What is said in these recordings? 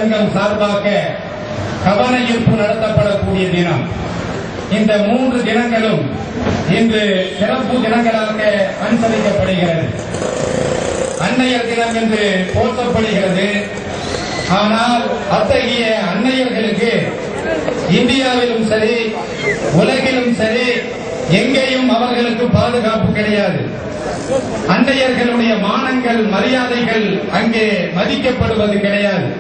சங்கம் சார்பாக கவன ஈர்ப்பு நடத்தப்படக்கூடிய தினம். இந்த 3 தினங்களும் இன்று சிறப்பு தினங்களாக அனுசரிக்கப்படுகிறது. அன்னையர் தினம் என்று போற்றப்படுகிறது. ஆனால் அத்தகைய அன்னையர்களுக்கு இந்தியாவிலும் சரி உலகிலும் சரி எங்கேயும் அவர்களுக்கு பாதுகாப்பு கிடையாது. அன்னையர்களுடைய மானங்கள் மரியாதைகள் அங்கே மதிக்கப்படுவது கிடையாது.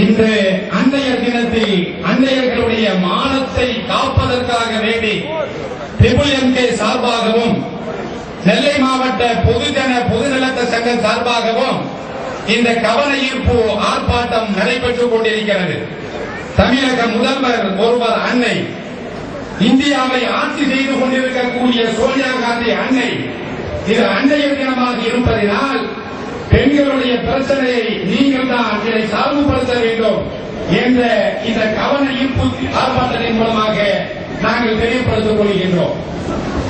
இன்று அன்னையர் தினத்தில் அன்னையர்களுடைய மானத்தை காப்பதற்காக வேண்டி MK சார்பாகவும் நெல்லை மாவட்ட பொதுநலத்த சங்கம் சார்பாகவும் இந்த கவன ஈர்ப்பு ஆர்ப்பாட்டம் நடைபெற்றுக் கொண்டிருக்கிறது. தமிழக முதல்வர் ஒருவர் அன்னை, இந்தியாவை ஆட்சி செய்து கொண்டிருக்கக்கூடிய சோனியா காந்தி அன்னை. இது அன்னையர் தினமாக இருப்பதனால் பெண்களுடைய பிரச்சனையை நீங்கள் தான் இதை சார்புபடுத்த வேண்டும் என்ற இந்த கவன ஈர்ப்பு ஆர்ப்பாட்டத்தின் மூலமாக நாங்கள் தெரியப்படுத்திக் கொள்கின்றோம்.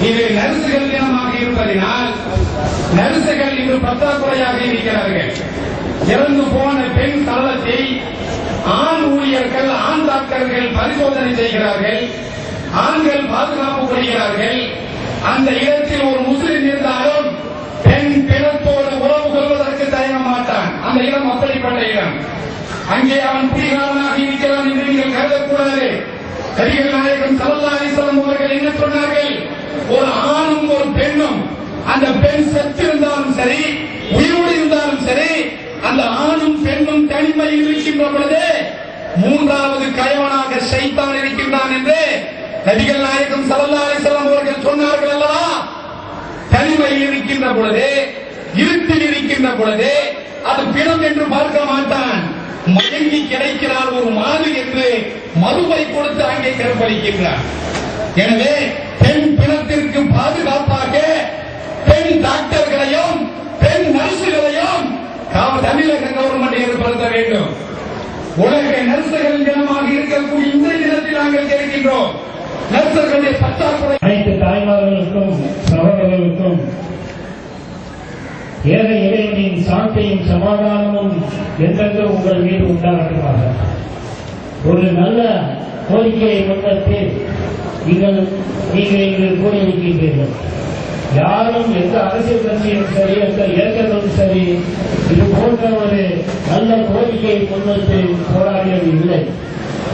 இது நர்சுகள் தினமாக இருப்பதனால் நர்சுகள் இன்று பற்றாக்குறையாக இருக்கிறார்கள். இறந்து போன பெண் சடலத்தை ஆண் ஊழியர்கள் ஆண் டாக்டர்கள் பரிசோதனை செய்கிறார்கள். ஆண்கள் பாதுகாப்பு கொள்கிறார்கள். அந்த இடத்தில் ஒரு முஸ்லிம் இருந்தாலும் பெண் பிணத்தோடு உறவு கொள்வதற்கு தயங்க மாட்டான். அந்த இடம் அப்படிப்பட்ட இடம். அங்கே அவன் குடிகாரனாக இருக்கிறான் என்று நீங்கள் கருதக்கூடாது. நபிகள் நாயகம் ஸல்லல்லாஹு அலைஹி வஸல்லம் அவர்கள் என்ன சொன்னார்கள்? ஒரு ஆணும் ஒரு பெண்ணும், அந்த பெண் செத்திருந்தாலும் சரி உயிரோடு இருந்தாலும் சரி, அந்த ஆணும் பெண்ணும் தனிமையில் இருக்கின்ற பொழுது 3வது கயவனாக ஷைத்தான் இருக்கின்றான் என்று நபிகள் நாயகம் ஸல்லல்லாஹு அலைஹி வஸல்லம் அவர்கள் சொன்னார்கள் அல்லவா? தனிமையில் இருக்கின்ற பொழுது, இருட்டில் இருக்கின்ற பொழுது அது பிணம் என்று பார்க்க மாட்டான். மயங்கி கிடைக்கிறார் ஒரு மாது என்று மதுவை கொடுத்து அங்கே கற்பழிக்கின்றார். எனவே பெண் பிணத்திற்கு பாதுகாப்பாக பெண் டாக்டர்களையும் பெண் நர்சுகளையும் தமிழக கவர்மெண்ட் ஏற்படுத்த வேண்டும். உலக நர்சுகள் தினமாக இருக்கக்கூடிய இந்த தினத்தில் நாங்கள் கேட்கின்றோம். நர்சுகளுடைய பற்றாக்குறை அனைத்து தாய்மார்களுக்கும் சகோதரர்களுக்கும் ஏழை இறைவனின் சாந்தியும் சமாதானமும் என்றென்று உங்கள் மீது உண்டாகட்டுமாக. ஒரு நல்ல கோரிக்கையை முன்னிட்டு நீங்கள் இங்கு கூறியிருக்கின்றீர்கள். யாரும் எந்த அரசியல் கட்சியும் சரி, எந்த இயக்கங்களும் சரி, இது போன்ற ஒரு நல்ல கோரிக்கையை முன்னிட்டு போராடியது இல்லை.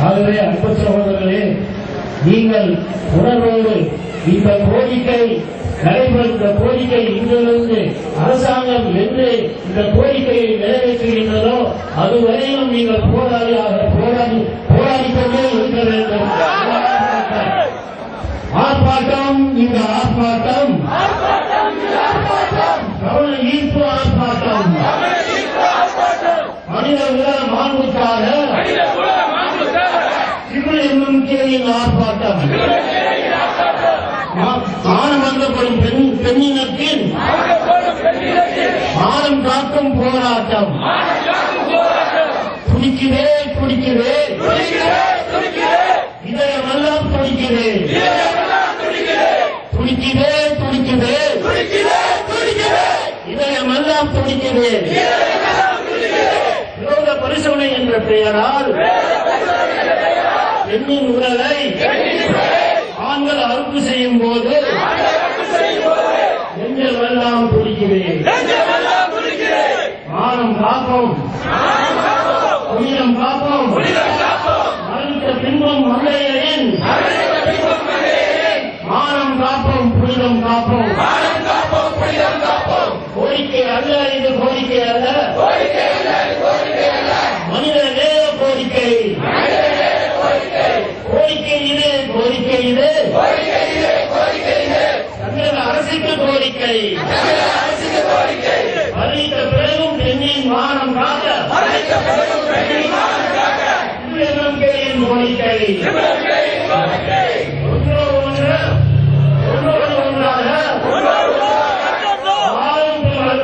ஆகவே அன்பு சகோதரர்களே, நீங்கள் உணர்வோடு இந்த கோரிக்கை நடைபெறும் கோரிக்கை இங்கிருந்து அரசாங்கம் என்று இந்த கோரிக்கையை நிறைவேற்றுகின்றதோ அதுவரையும் நீங்கள் போராடிக்கொண்டே இருக்க வேண்டும். ஆர்ப்பாட்டம், இந்த ஆர்ப்பாட்டம் கவன ஈர்ப்பு ஆர்ப்பாட்டம், மனித உலக மாண்புக்காக MKவின் ஆர்ப்பாட்டம், ஆனமந்தப்படும் பெண்ணினத்தின் ஆனம் காக்கும் போராட்டம். துடிக்கிறே துடிக்கிறே இதயமெல்லாம் துடிக்கிறே துடிக்கிறே துடிக்கிறே இதயமெல்லாம் துடிக்கிறே. விரோத பரிசோதனை என்ற பெயரால் பெண்ணின் உடலை ஆண்கள் அறுப்பு செய்யும் போது நெஞ்சமெல்லாம் துடிக்கிறேன். மானம் காப்போம், புனிதம் காப்போம், மரணித்த பின்பம் மங்கையரின் மானம் காப்போம், புனிதம் காப்போம். கோரிக்கை அல்ல, இது கோரிக்கை அல்ல, மனித நேர கோரிக்கை. கோரிக்கை இது, கோரிக்கை இது, தமிழக அரசுக்கு கோரிக்கை. அறிவித்த பிறகும் பெண்ணின் மானம் காக்க MKவின் கோரிக்கை.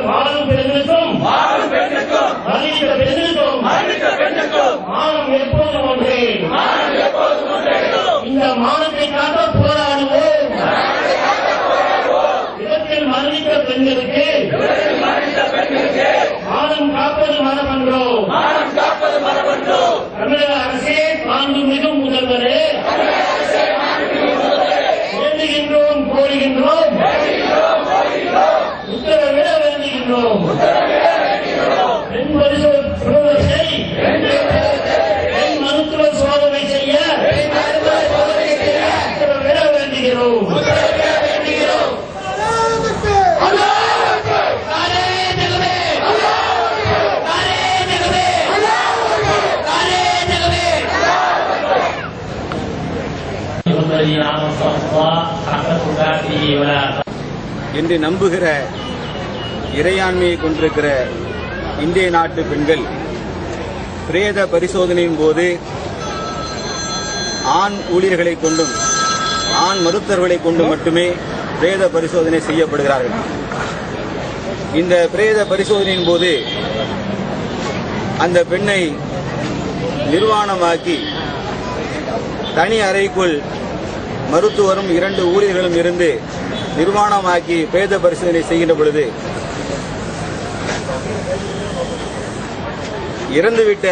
வாழும் பெண்ணுக்கும் அறிவித்த பெண்ணுக்கும் மானம் எப்போதும் ஒன்றே. இந்த மானத்தை காக்க போராடுவோம். இடத்தில் மரணித்த பெண்களுக்கு மானம் காப்பது மரபன்றோ. தமிழக அரசே மாண்புமிகு முதல்வரே வேண்டுகின்றோம், கோருகின்றோம், உத்தரவிட வேண்டுகின்றோம். பெண் பரிசோதனை, பெண் மருத்துவ சோதனை செய்ய உத்தரவிட வேண்டுகிறோம். என்று நம்புகிற இறையாண்மையை கொண்டிருக்கிற இந்திய நாட்டு பெண்கள் பிரேத பரிசோதனையின் போது ஆண் ஊழியர்களை கொண்டும் ஆண் மருத்துவர்களை கொண்டும் மட்டுமே பிரேத பரிசோதனை செய்யப்படுகிறார்கள். இந்த பிரேத பரிசோதனையின் போது அந்த பெண்ணை நிர்வாணமாக்கி தனி அறைக்குள் மருத்துவரும் 2 ஊழியர்களும் இருந்து நிர்வாணமாக்கி பிரேத பரிசோதனை செய்கின்ற பொழுது இறந்துவிட்ட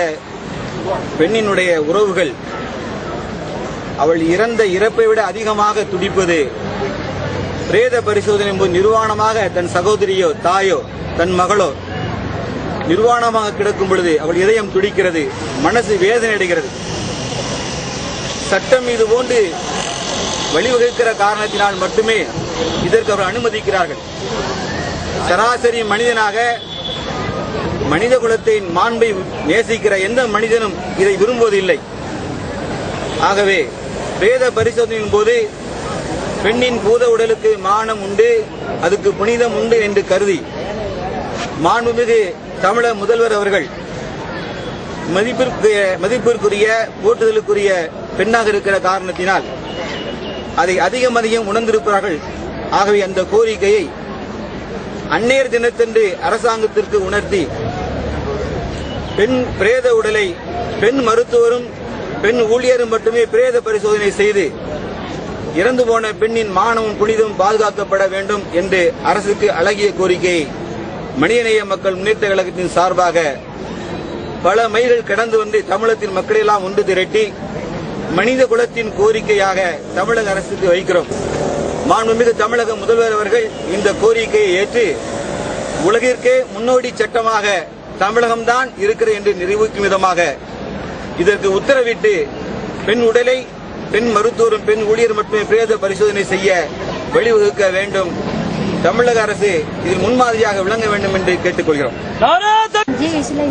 பெண்ணினுடைய உறவுகள் அவள் இறந்த இறப்பை விட அதிகமாக துடிப்பது பிரேத பரிசோதனை போது நிர்வாணமாக தன் சகோதரியோ தாயோ தன் மகளோ நிர்வாணமாக கிடக்கும் பொழுது அவள் இதயம் துடிக்கிறது, மனசு வேதனை அடைகிறது. சட்டம் இது போன்று வழிவகுக்கிற காரணத்தினால் மட்டுமே இதற்கு அவர் அனுமதிக்கிறார்கள். சராசரி மனிதனாக மனித குலத்தின் மாண்பை நேசிக்கிற எந்த மனிதனும் இதை விரும்புவதில்லை. ஆகவே பிரேத பரிசோதனையின் போது பெண்ணின் பூத உடலுக்கு மானம் உண்டு, அதுக்கு புனிதம் உண்டு என்று கருதி மாண்புமிகு தமிழக முதல்வர் அவர்கள் மதிப்பிற்குரிய போற்றுதலுக்குரிய பெண்ணாக இருக்கிற காரணத்தினால் அதை அதிகம் உணர்ந்திருக்கிறார்கள். ஆகவே அந்த கோரிக்கையை அன்னையர் தினத்தன்று அரசாங்கத்திற்கு உணர்த்தி பெண் பிரேத உடலை பெண் மருத்துவரும் பெண் ஊழியரும் மட்டுமே பிரேத பரிசோதனை செய்து இறந்து போன பெண்ணின் மானமும் புனிதமும் பாதுகாக்கப்பட வேண்டும் என்று அரசுக்கு அழகிய கோரிக்கையை மனிதநேய மக்கள் முன்னேற்ற கழகத்தின் சார்பாக பல மைல்கள் கடந்து வந்து தமிழகத்தின் மக்களெல்லாம் ஒன்று திரட்டி மனித குலத்தின் கோரிக்கையாக தமிழக அரசுக்கு வைக்கிறோம். மாண்புமிகு தமிழக முதல்வர் அவர்கள் இந்த கோரிக்கையை ஏற்று உலகிற்கே முன்னோடி சட்டமாக தமிழகம்தான் இருக்கிறது என்று நிரூபிக்கும் விதமாக இதற்கு உத்தரவிட்டு பெண் உடலை பெண் மருத்துவரும் பெண் ஊழியர் மட்டுமே பிரேத பரிசோதனை செய்ய வழிவகுக்க வேண்டும். தமிழக அரசு இதில் முன்மாதிரியாக விளங்க வேண்டும் என்று கேட்டுக்கொள்கிறோம். ஜிஹெச்ல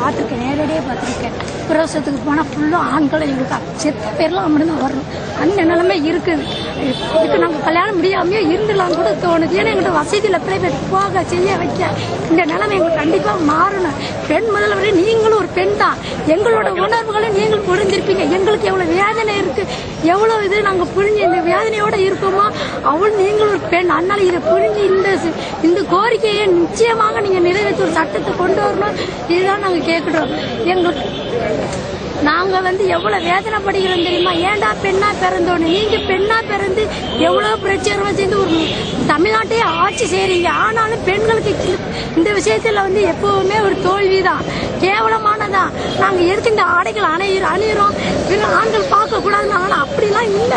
பார்த்துருக்கேன், நேரடியாக பார்த்துருக்கேன். பிரசவத்துக்கு போனால் ஃபுல்லும் ஆண்களை எங்களுக்கு செத்த பேர்லாம் அப்படின்னு தான் வரணும். அந்த நிலைமை இருக்குது. இதுக்கு நாங்கள் கல்யாணம் முடியாமையே இருந்துலாம் கூட தோணுது. ஏன்னா எங்கள்கிட்ட வசதியில் பிரைவேட் போக செய்ய வைக்க இந்த நிலைமை எங்களுக்கு கண்டிப்பாக மாறணும். பெண் முதல்வரே நீங்களும் ஒரு பெண் தான், எங்களோட உணர்வுகளை நீங்களும் புரிஞ்சிருப்பீங்க. எங்களுக்கு எவ்வளோ வேதனை இருக்கு, எவ்வளோ இது நாங்கள் புரிஞ்சு இந்த வேதனையோட இருக்கோமோ அவ்வளோ நீங்களும் ஒரு பெண். அதனால இதை புரிஞ்சு இந்த கோரிக்கையை நிச்சயமாக நீங்க நிறைவேற்றி ஒரு சட்டத்தை கொண்டு வரணும். இதுதான் நாங்க கேட்கிறோம். எங்களுக்கு நாங்க எவ்வளவு வேதனைப்படுகிறோம் தெரியுமா? ஏண்டா பெண்ணா பிறந்தோன்னு. நீங்க பெண்ணா பிறந்து எவ்வளவு பிரச்சாரம் செய்து ஒரு தமிழ்நாட்டையே ஆட்சி செய்றீங்க. ஆனாலும் பெண்களுக்கு இந்த விஷயத்துல எப்பவுமே ஒரு தோல்விதான், கேவலமானதான். நாங்க எதுக்கு இந்த ஆடைகள் அணியிறோம், ஆண்கள் பார்க்க கூடாதுன்னு. ஆனா அப்படிலாம் இல்ல.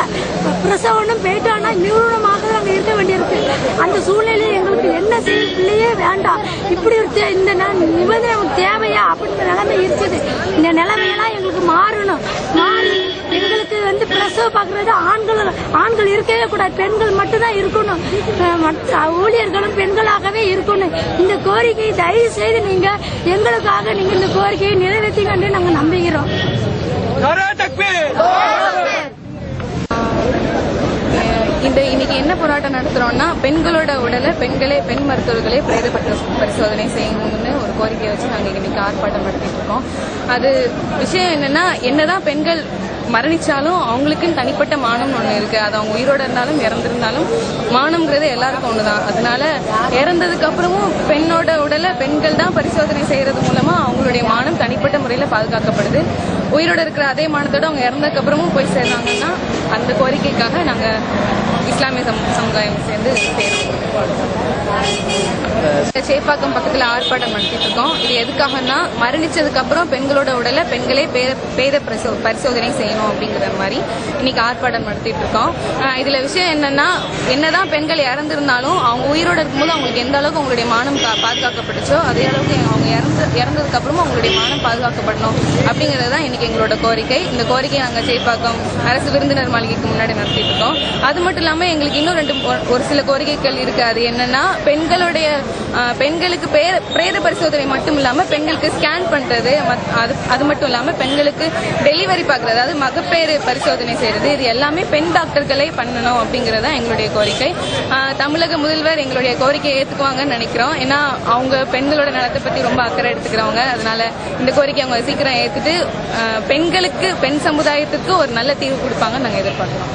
பிரசவம் போயிட்டானா நிறுவனமாக நாங்க இருக்க வேண்டியிருக்கு. அந்த சூழ்நிலையை எங்களுக்கு என்ன செய்ய பிள்ளையே வேண்டாம். இப்படி ஒரு இந்த நிபந்தனை தேவையா அப்படின்ற நிலைமை இருக்குது. இந்த நிலைமையெல்லாம் எங்களுக்கு மாறணும். மாறி எங்களுக்கு பிரசவ பார்க்கறது ஆண்கள் இருக்கவே கூடாது, பெண்கள் மட்டும்தான் இருக்கணும். ஊழியர்களும் பெண்களாகவே இருக்கணும். இந்த கோரிக்கையை தயவு செய்து நீங்க எங்களுக்காக நீங்க இந்த கோரிக்கையை நிறைவேற்றிங்க நாங்க நம்புகிறோம். இன்னைக்கு என்ன போராட்டம் நடத்துறோம்னா, பெண்களோட உடலை பெண் மருத்துவர்களே பிரேத பரிசோதனை செய்யணும்னு ஒரு கோரிக்கையை வச்சு நாங்க இன்னைக்கு ஆர்ப்பாட்டம் நடத்திட்டு இருக்கோம். அது விஷயம் என்னதான் பெண்கள் மரணிச்சாலும் அவங்களுக்குன்னு தனிப்பட்ட மானம் ஒண்ணு இருக்கு. அது அவங்க உயிரோட இருந்தாலும் இறந்திருந்தாலும் மானம்ங்கிறது எல்லாருக்கும் ஒண்ணுதான். அதனால இறந்ததுக்கு அப்புறமும் பெண்ணோட உடலை பெண்கள் தான் பரிசோதனை செய்யறது மூலமா அவங்களுடைய மானம் தனிப்பட்ட முறையில பாதுகாக்கப்படுது. உயிரோட இருக்கிற அதே மானத்தோட அவங்க இறந்ததுக்கு அப்புறமும் போய் சேர்றாங்கன்னா அந்த கோரிக்கைக்காக நாங்கள் இஸ்லாமிய சமுதாயம் சேர்ந்து செய்கிறோம். சேப்பாக்கம் பக்கத்தில் ஆர்ப்பாட்டம் நடத்திட்டு இருக்கோம். இது எதுக்காகனா மரணிச்சதுக்கு அப்புறம் பெண்களோட உடலை பெண்களே பேத பரிசோதனை செய்யணும் அப்படிங்கிற மாதிரி இன்னைக்கு ஆர்ப்பாட்டம் நடத்திட்டு இருக்கோம். இதுல விஷயம் என்னதான் பெண்கள் இறந்திருந்தாலும் அவங்க உயிரோட இருக்கும்போது அவங்களுக்கு எந்த அளவுக்கு அவங்களுடைய மானம் பாதுகாக்கப்பட்டுச்சோ அதே அளவுக்கு அவங்க இறந்ததுக்கு அப்புறமும் அவங்களுடைய மானம் பாதுகாக்கப்படணும் அப்படிங்கிறது தான் இன்னைக்கு எங்களோட கோரிக்கை. இந்த கோரிக்கையை நாங்கள் சேப்பாக்கம் அரசு விருந்தினர் மாளிகைக்கு முன்னாடி நடத்திட்டு இருக்கோம். அது மட்டும் இல்லாம எங்களுக்கு இன்னும் ஒரு சில கோரிக்கைகள் இருக்கு. அது என்னன்னா பெண்களுக்கு பிரேத பரிசோதனை மட்டும் இல்லாம பெண்களுக்கு ஸ்கேன் பண்றது, அது மட்டும் இல்லாம பெண்களுக்கு டெலிவரி பார்க்கறது, அதாவது மகப்பேறு பரிசோதனை செய்யறது, இது எல்லாமே பெண் டாக்டர்களே பண்ணணும் அப்படிங்கறது எங்களுடைய கோரிக்கை. தமிழக முதல்வர் எங்களுடைய கோரிக்கையை ஏத்துக்குவாங்கன்னு நினைக்கிறோம். ஏன்னா அவங்க பெண்களோட நலத்தை பத்தி ரொம்ப அக்கறை எடுத்துக்கிறவங்க. அதனால இந்த கோரிக்கை அவங்க சீக்கிரம் ஏத்துட்டு பெண்களுக்கு, பெண் சமுதாயத்துக்கு ஒரு நல்ல தீர்வு கொடுப்பாங்கன்னு நாங்க எதிர்பார்க்கிறோம்.